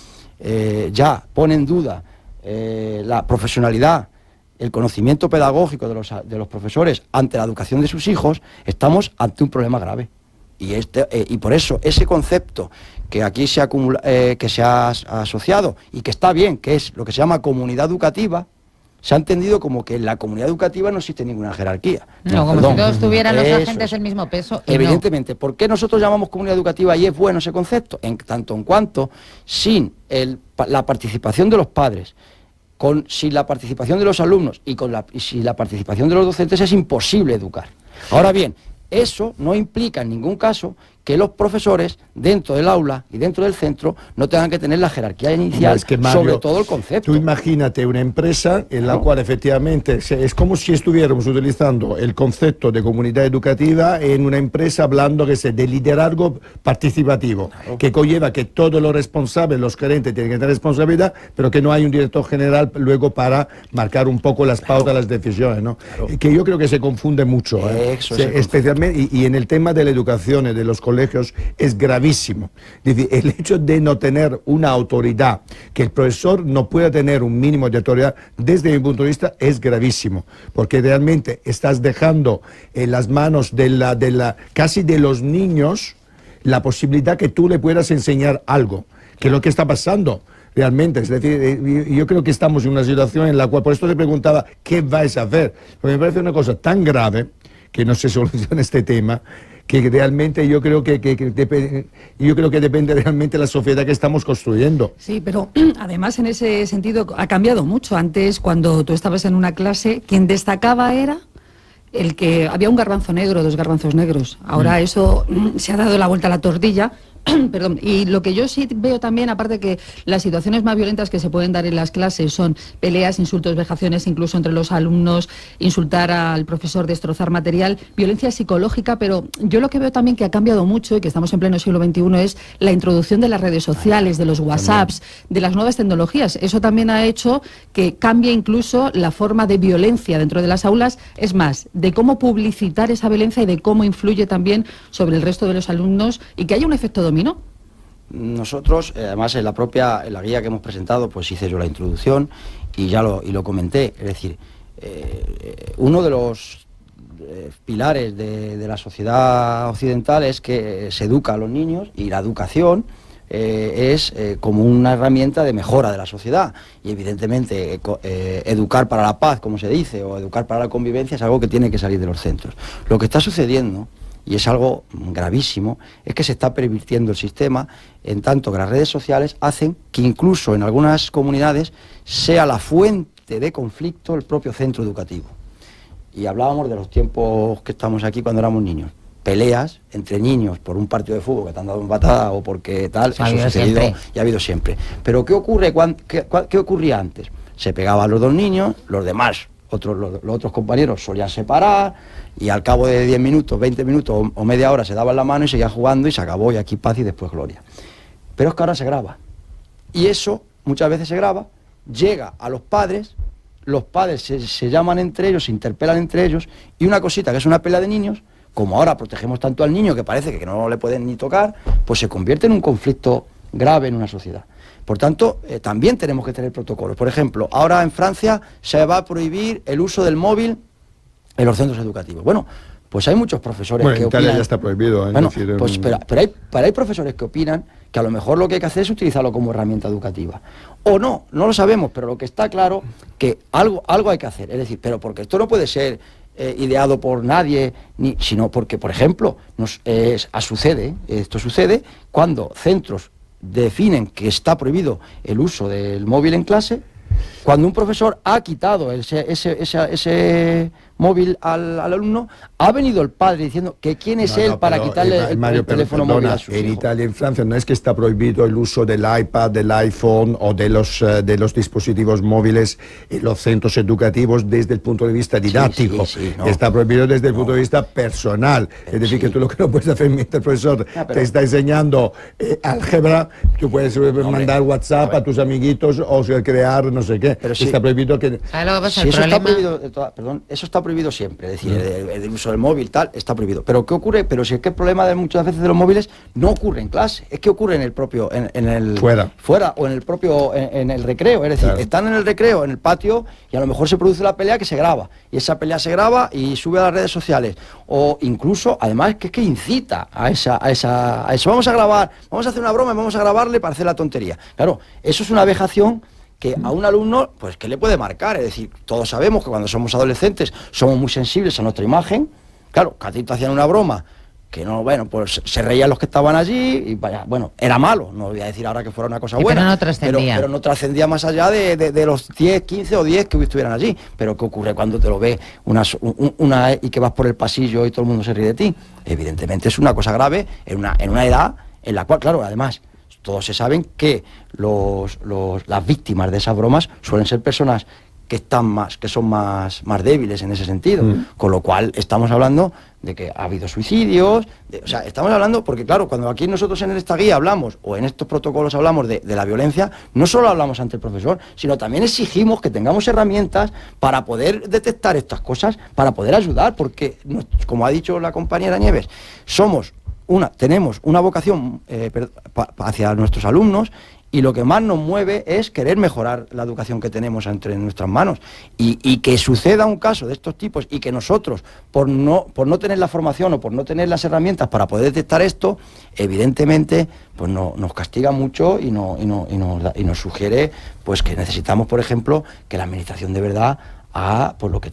ya pone en duda la profesionalidad, el conocimiento pedagógico de los profesores ante la educación de sus hijos? Estamos ante un problema grave. Y por eso ese concepto que aquí se ha asociado y que está bien, que es lo que se llama comunidad educativa, se ha entendido como que en la comunidad educativa no existe ninguna jerarquía. No, como si todos tuvieran los agentes el mismo peso. Evidentemente, ¿por qué nosotros llamamos comunidad educativa y es bueno ese concepto? En tanto en cuanto sin la participación de los padres, sin la participación de los alumnos y sin la participación de los docentes es imposible educar. Ahora bien, eso no implica en ningún caso que los profesores dentro del aula y dentro del centro no tengan que tener la jerarquía inicial, es que, Mario, sobre todo el concepto. Tú imagínate una empresa en la cual efectivamente es como si estuviéramos utilizando el concepto de comunidad educativa en una empresa hablando de liderazgo participativo, que conlleva que todos los responsables, los gerentes tienen que tener responsabilidad, pero que no hay un director general luego para marcar un poco las pautas, las decisiones, ¿no? Que yo creo que se confunde mucho, especialmente, y en el tema de la educación y de los colegios es gravísimo. Es decir, el hecho de no tener una autoridad, que el profesor no pueda tener un mínimo de autoridad, desde mi punto de vista es gravísimo, porque realmente estás dejando en las manos casi de los niños la posibilidad que tú le puedas enseñar algo, que es lo que está pasando realmente. Es decir, yo creo que estamos en una situación en la cual, por esto te preguntaba, ¿qué vais a hacer? Porque me parece una cosa tan grave que no se soluciona este tema, que realmente yo creo que depende realmente de la sociedad que estamos construyendo. Sí, pero además en ese sentido ha cambiado mucho. Antes, cuando tú estabas en una clase, quien destacaba era el que había un garbanzo negro, 2 garbanzos negros. Ahora eso se ha dado la vuelta a la tortilla. Perdón, y lo que yo sí veo también, aparte que las situaciones más violentas que se pueden dar en las clases son peleas, insultos, vejaciones, incluso entre los alumnos, insultar al profesor, destrozar material, violencia psicológica, pero yo lo que veo también que ha cambiado mucho y que estamos en pleno siglo XXI es la introducción de las redes sociales, de los WhatsApps, de las nuevas tecnologías. Eso también ha hecho que cambie incluso la forma de violencia dentro de las aulas, es más, de cómo publicitar esa violencia y de cómo influye también sobre el resto de los alumnos y que haya un efecto dominó. Nosotros, además en la guía que hemos presentado, pues hice yo la introducción y lo comenté. Es decir, uno de los pilares de la sociedad occidental es que se educa a los niños, y la educación es como una herramienta de mejora de la sociedad, y evidentemente educar para la paz, como se dice, o educar para la convivencia es algo que tiene que salir de los centros. Lo que está sucediendo, y es algo gravísimo, es que se está pervirtiendo el sistema, en tanto que las redes sociales hacen que incluso en algunas comunidades sea la fuente de conflicto el propio centro educativo. Y hablábamos de los tiempos que estamos aquí cuando éramos niños. Peleas entre niños por un partido de fútbol que te han dado un patada o porque tal, eso ha sucedido y ha habido siempre. Pero ¿qué ocurre? ¿Qué ocurría antes? Se pegaban los 2 niños, los demás, los otros compañeros solían separar, y al cabo de 10 minutos, 20 minutos o media hora se daban la mano y seguían jugando y se acabó, y aquí paz y después gloria. Pero es que ahora se graba, y eso muchas veces se graba, llega a los padres se llaman entre ellos, se interpelan entre ellos, y una cosita que es una pelea de niños, como ahora protegemos tanto al niño que parece que no le pueden ni tocar, pues se convierte en un conflicto grave en una sociedad. Por tanto, también tenemos que tener protocolos. Por ejemplo, ahora en Francia se va a prohibir el uso del móvil en los centros educativos. Bueno, pues hay muchos profesores que en Italia opinan... ya está prohibido. Bueno, pues, pero hay profesores que opinan que a lo mejor lo que hay que hacer es utilizarlo como herramienta educativa. O no lo sabemos, pero lo que está claro que algo hay que hacer. Es decir, pero porque esto no puede ser ideado por nadie, sino porque, por ejemplo, esto sucede cuando centros definen que está prohibido el uso del móvil en clase, cuando un profesor ha quitado ese móvil al alumno, ha venido el padre diciendo que quién es él para quitarle el teléfono móvil a sus en hijos. Italia y en Francia no es que está prohibido el uso del iPad, del iPhone o de los dispositivos móviles en los centros educativos desde el punto de vista didáctico. No. Está prohibido desde el punto de vista personal. Es decir, que tú lo que no puedes hacer mientras el profesor te está enseñando álgebra, tú puedes mandar WhatsApp a tus amiguitos o crear no sé qué. Pero está prohibido que... Si eso está prohibido, eso está prohibido siempre, es decir, el uso del móvil tal está prohibido. Pero ¿qué ocurre? Pero si es que el problema de muchas veces de los móviles no ocurre en clase, es que ocurre en el propio, en el fuera o en el propio, en el recreo, es decir, están en el recreo, en el patio, y a lo mejor se produce la pelea que se graba, y esa pelea se graba y sube a las redes sociales, o incluso, además, que es que incita a eso, vamos a grabar, vamos a hacer una broma y vamos a grabarle para hacer la tontería. Claro, eso es una vejación que a un alumno, pues, que le puede marcar. Es decir, todos sabemos que cuando somos adolescentes somos muy sensibles a nuestra imagen. Claro, que a ti te hacían una broma, que no, bueno, pues se reían los que estaban allí, y vaya, bueno, era malo, no voy a decir ahora que fuera una cosa buena. Pero no trascendía. Pero no trascendía más allá de los 10, 15 o 10 que estuvieran allí. Pero ¿qué ocurre cuando te lo ve y que vas por el pasillo y todo el mundo se ríe de ti? Evidentemente es una cosa grave en una edad en la cual, claro, además, todos se saben que las víctimas de esas bromas suelen ser personas que son más débiles en ese sentido, con lo cual estamos hablando de que ha habido suicidios, o sea, estamos hablando, porque claro, cuando aquí nosotros en esta guía hablamos, o en estos protocolos hablamos de la violencia, no solo hablamos ante el profesor, sino también exigimos que tengamos herramientas para poder detectar estas cosas, para poder ayudar, porque, como ha dicho la compañera Nieves, tenemos una vocación hacia nuestros alumnos, y lo que más nos mueve es querer mejorar la educación que tenemos entre nuestras manos, y que suceda un caso de estos tipos y que nosotros, por no tener la formación o por no tener las herramientas para poder detectar esto, evidentemente pues nos castiga mucho y nos sugiere pues que necesitamos, por ejemplo, que la administración de verdad pues lo que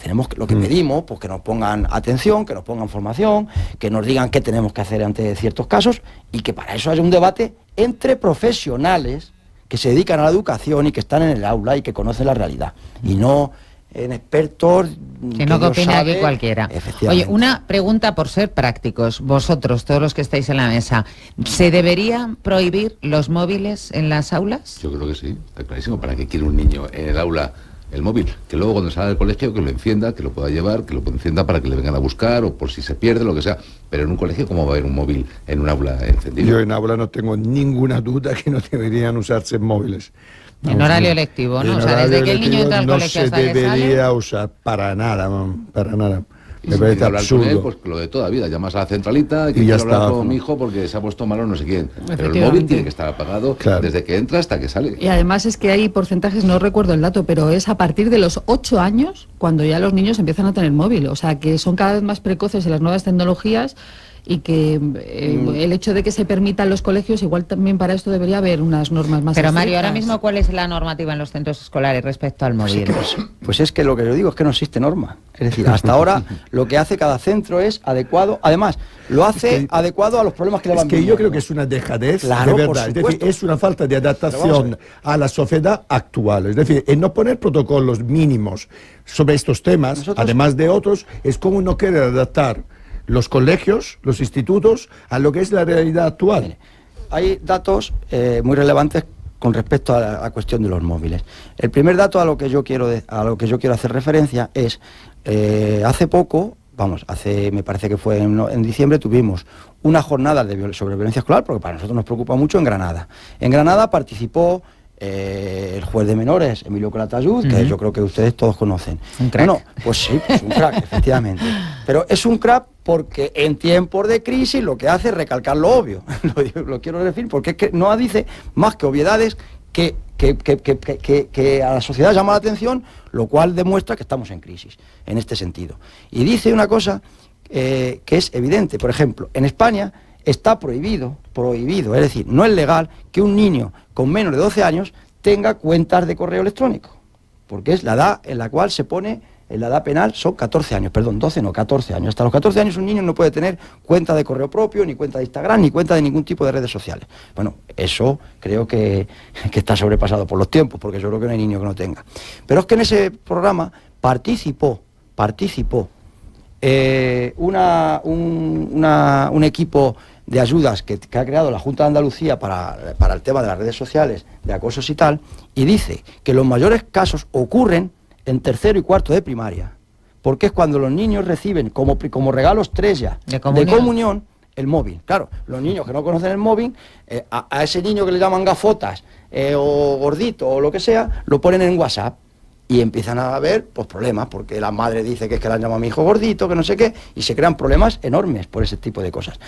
pedimos, pues que nos pongan atención, que nos pongan formación, que nos digan qué tenemos que hacer ante ciertos casos, y que para eso haya un debate entre profesionales que se dedican a la educación y que están en el aula y que conocen la realidad, y no en expertos que no opina aquí cualquiera. Efectivamente. Oye, una pregunta por ser prácticos, vosotros, todos los que estáis en la mesa, ¿se deberían prohibir los móviles en las aulas? Yo creo que sí, está clarísimo. ¿Para qué quiere un niño en el aula el móvil? Que luego cuando salga del colegio que lo encienda, que lo pueda llevar, que lo encienda para que le vengan a buscar, o por si se pierde, lo que sea. Pero en un colegio, ¿cómo va a haber un móvil en un aula encendido? Yo en aula no tengo ninguna duda que no deberían usarse móviles. En horario lectivo, ¿no? O sea, desde que el niño entra al colegio hasta que sale. No se debería usar para nada, para nada. Me parece absurdo. Con él, pues lo de toda vida, llamas a la centralita y quiero hablar con mi hijo porque se ha puesto malo no sé quién. Pero el móvil tiene que estar apagado desde que entra hasta que sale. Y además es que hay porcentajes, no recuerdo el dato, pero es a partir de los 8 años cuando ya los niños empiezan a tener móvil. O sea, que son cada vez más precoces en las nuevas tecnologías, y que el hecho de que se permita en los colegios, igual también para esto debería haber unas normas más Pero estrictas. Mario, ahora mismo, ¿cuál es la normativa en los centros escolares respecto al móvil? Pues es que lo que yo digo es que no existe norma. Es decir, hasta ahora lo que hace cada centro es adecuado, además, lo hace adecuado a los problemas que le van viendo. Es que yo creo que es una dejadez, claro, de verdad. Es decir, es una falta de adaptación a la sociedad actual. Es decir, el no poner protocolos mínimos sobre estos temas, además de otros, es como no querer adaptar los colegios, los institutos, a lo que es la realidad actual. Mire, hay datos muy relevantes con respecto a la cuestión de los móviles. El primer dato a lo que yo quiero hacer referencia es, hace poco, me parece que fue en diciembre, tuvimos una jornada sobre violencia escolar, porque para nosotros nos preocupa mucho, en Granada. En Granada participó el juez de menores, Emilio Calatayud, que yo creo que ustedes todos conocen. Un crack. Bueno, pues sí, es un crack, efectivamente. Pero es un crack porque en tiempos de crisis lo que hace es recalcar lo obvio. Lo quiero decir porque es que no dice más que obviedades que a la sociedad llama la atención, lo cual demuestra que estamos en crisis, en este sentido. Y dice una cosa que es evidente. Por ejemplo, en España está prohibido, es decir, no es legal que un niño con menos de 12 años tenga cuentas de correo electrónico, porque es la edad en la cual se pone, en la edad penal son 14 años, perdón, 12 no, 14 años. Hasta los 14 años un niño no puede tener cuenta de correo propio, ni cuenta de Instagram, ni cuenta de ningún tipo de redes sociales. Bueno, eso creo que está sobrepasado por los tiempos, porque yo creo que no hay niño que no tenga. Pero es que en ese programa participó un equipo de ayudas que ha creado la Junta de Andalucía para el tema de las redes sociales, de acosos y tal, y dice que los mayores casos ocurren en tercero y cuarto de primaria, porque es cuando los niños reciben como regalo estrella de comunión el móvil. Claro, los niños que no conocen el móvil, a ese niño que le llaman gafotas o gordito o lo que sea, lo ponen en WhatsApp. Y empiezan a haber pues problemas, porque la madre dice que es que le han llamado a mi hijo gordito, que no sé qué, y se crean problemas enormes por ese tipo de cosas.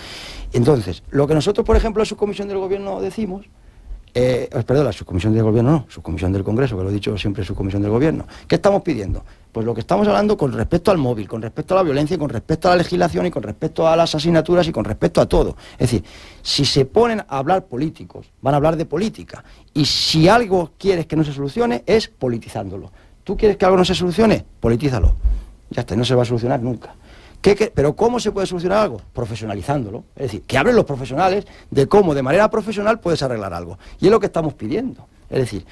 Entonces, lo que nosotros, por ejemplo, la subcomisión del gobierno decimos, perdón, la subcomisión del gobierno no, subcomisión del Congreso, que lo he dicho siempre, subcomisión del gobierno. ¿Qué estamos pidiendo? Pues lo que estamos hablando con respecto al móvil, con respecto a la violencia, con respecto a la legislación y con respecto a las asignaturas y con respecto a todo. Es decir, si se ponen a hablar políticos, van a hablar de política. Y si algo quieres que no se solucione, es politizándolo. ¿Tú quieres que algo no se solucione? Politízalo. Ya está, no se va a solucionar nunca. Pero ¿cómo se puede solucionar algo? Profesionalizándolo. Es decir, que hablen los profesionales de cómo de manera profesional puedes arreglar algo. Y es lo que estamos pidiendo. Es decir,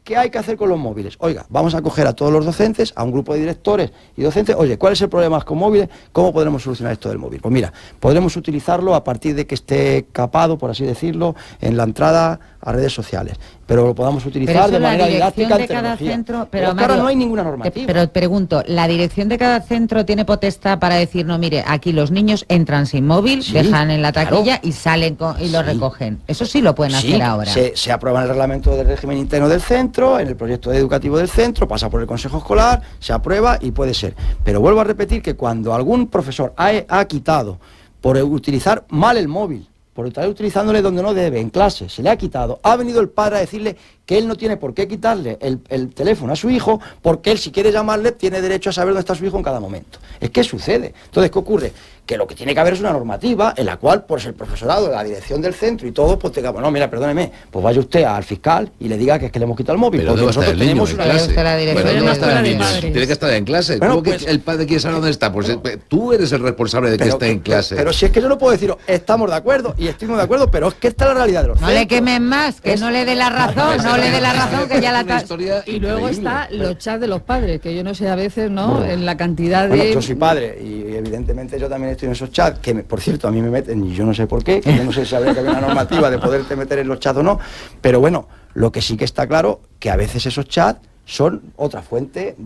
¿qué hay que hacer con los móviles? Oiga, vamos a coger a todos los docentes, a un grupo de directores y docentes. Oye, ¿cuál es el problema con móviles? ¿Cómo podremos solucionar esto del móvil? Pues mira, podremos utilizarlo a partir de que esté capado, por así decirlo, en la entrada a redes sociales. Pero lo podamos utilizar de manera didáctica en tecnología. Pero ahora no hay ninguna normativa. Pero pregunto, ¿la dirección de cada centro tiene potestad para decir, no, mire, aquí los niños entran sin móvil, sí, dejan en la taquilla, claro, y salen y lo recogen? Eso sí lo pueden hacer ahora. Se aprueba en el reglamento del régimen interno del centro, en el proyecto educativo del centro, pasa por el consejo escolar, se aprueba y puede ser. Pero vuelvo a repetir que cuando algún profesor ha quitado por utilizar mal el móvil, por estar utilizándole donde no debe, en clase, se le ha quitado, ha venido el padre a decirle que él no tiene por qué quitarle el teléfono a su hijo, porque él, si quiere llamarle, tiene derecho a saber dónde está su hijo en cada momento. Es que sucede. Entonces, ¿qué ocurre? Que lo que tiene que haber es una normativa en la cual, pues el profesorado, la dirección del centro y todo, pues diga, bueno, mira, perdóneme, pues vaya usted al fiscal y le diga que es que le hemos quitado el móvil. Pero porque nosotros tenemos una clase. Bueno, tiene que estar en clase. Bueno, ¿Cómo pues, que el padre quiere saber dónde está? Pues tú eres el responsable de que esté en clase. Pero si es que yo no puedo decir, estamos de acuerdo y estamos de acuerdo, pero es que esta es la realidad de los centros. No le quemen más, que no le dé la razón, no le dé la razón, que ya la y luego está los chats de los padres, que yo no sé a veces, ¿no? En la cantidad de... Bueno, yo soy padre y evidentemente yo también estoy en esos chats, que por cierto a mí me meten y yo no sé por qué, que yo no sé si habría que haber una normativa de poderte meter en los chats o no, pero bueno, lo que sí que está claro, que a veces esos chats son otra fuente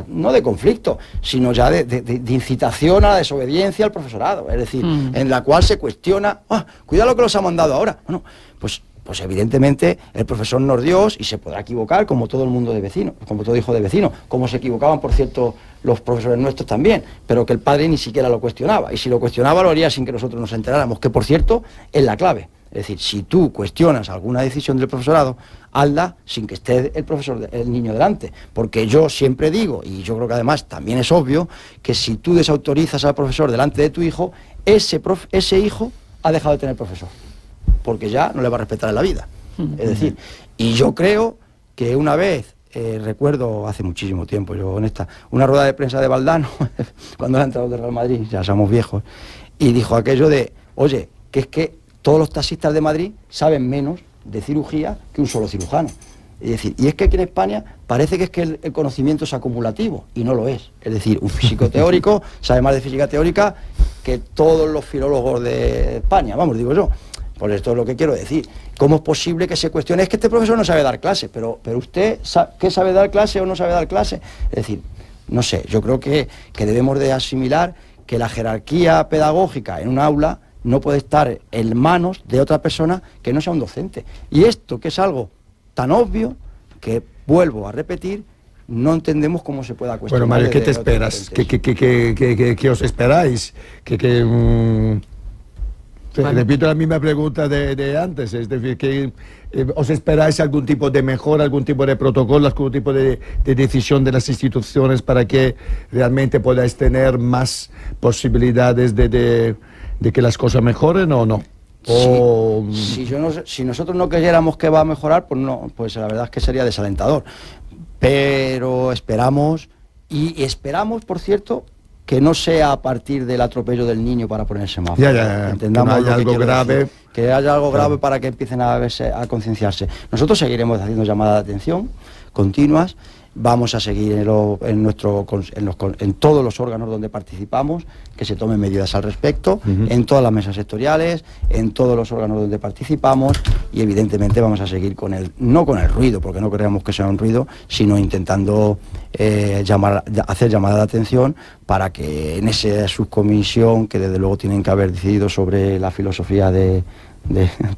no de conflicto, sino ya de incitación a la desobediencia al profesorado, es decir, en la cual se cuestiona, cuidado lo que los ha mandado ahora. Bueno, pues evidentemente el profesor no es Dios y se podrá equivocar como todo el mundo de vecino, como todo hijo de vecino, como se equivocaban, por cierto, los profesores nuestros también, pero que el padre ni siquiera lo cuestionaba, y si lo cuestionaba lo haría sin que nosotros nos enteráramos, que por cierto es la clave. Es decir, si tú cuestionas alguna decisión del profesorado, hazla sin que esté el niño delante, porque yo siempre digo, y yo creo que además también es obvio, que si tú desautorizas al profesor delante de tu hijo, ese hijo ha dejado de tener profesor, porque ya no le va a respetar en la vida. Es decir, y yo creo que una vez, recuerdo hace muchísimo tiempo, una rueda de prensa de Valdano, cuando era entrenador de Real Madrid, ya somos viejos, y dijo aquello de, oye, que es que todos los taxistas de Madrid saben menos de cirugía que un solo cirujano. Es decir, y es que aquí en España parece que es que el conocimiento es acumulativo, y no lo es. Es decir, un físico teórico sabe más de física teórica que todos los filólogos de España, vamos, digo yo. Por esto es lo que quiero decir. ¿Cómo es posible que se cuestione? Es que este profesor no sabe dar clase, pero usted, ¿qué sabe dar clase o no sabe dar clase? Es decir, no sé, yo creo que debemos de asimilar que la jerarquía pedagógica en un aula no puede estar en manos de otra persona que no sea un docente. Y esto, que es algo tan obvio, que vuelvo a repetir, no entendemos cómo se pueda cuestionar. Bueno, Mario, ¿qué te esperas? ¿Qué os esperáis? Repito la misma pregunta de antes, es decir, que ¿os esperáis algún tipo de mejora, algún tipo de protocolo, algún tipo de decisión de las instituciones para que realmente podáis tener más posibilidades de que las cosas mejoren o no? Si nosotros no creyéramos que va a mejorar, pues no, pues la verdad es que sería desalentador. Pero esperamos, y esperamos, por cierto, que no sea a partir del atropello del niño para poner el semáforo. Entendamos que no haya algo grave. Que haya algo grave para que empiecen a concienciarse. Nosotros seguiremos haciendo llamadas de atención continuas. Vamos a seguir en todos los órganos donde participamos, que se tomen medidas al respecto, en todas las mesas sectoriales, en todos los órganos donde participamos, y evidentemente vamos a seguir no con el ruido, porque no creemos que sea un ruido, sino intentando hacer llamada de atención para que en esa subcomisión, que desde luego tienen que haber decidido sobre la filosofía de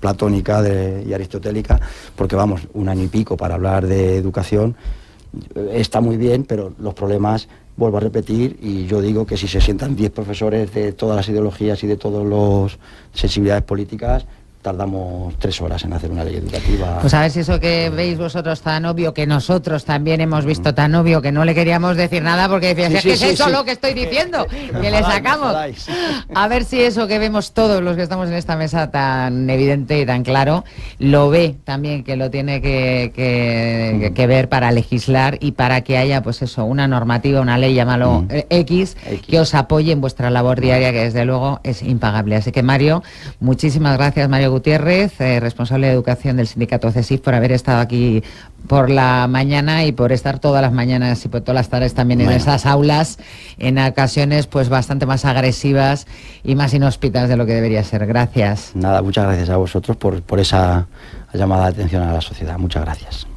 platónica y aristotélica, porque vamos, 1 año y pico para hablar de educación, está muy bien, pero los problemas, vuelvo a repetir, y yo digo que si se sientan 10 profesores de todas las ideologías y de todas las sensibilidades políticas, tardamos 3 horas en hacer una ley educativa. Pues a ver si eso que veis vosotros tan obvio, que nosotros también hemos visto tan obvio, que no le queríamos decir nada porque decías, es que es eso lo que estoy diciendo, que le sacamos. A ver si eso que vemos todos los que estamos en esta mesa tan evidente y tan claro, lo ve también, que lo tiene que ver para legislar y para que haya, pues eso, una normativa, una ley, llámalo X, que os apoye en vuestra labor diaria, que desde luego es impagable. Así que Mario, muchísimas gracias, Mario Gutiérrez, responsable de educación del sindicato CESIF, por haber estado aquí por la mañana y por estar todas las mañanas y por todas las tardes también en esas aulas, en ocasiones pues bastante más agresivas y más inhóspitas de lo que debería ser. Gracias. Nada, muchas gracias a vosotros por esa llamada de atención a la sociedad. Muchas gracias.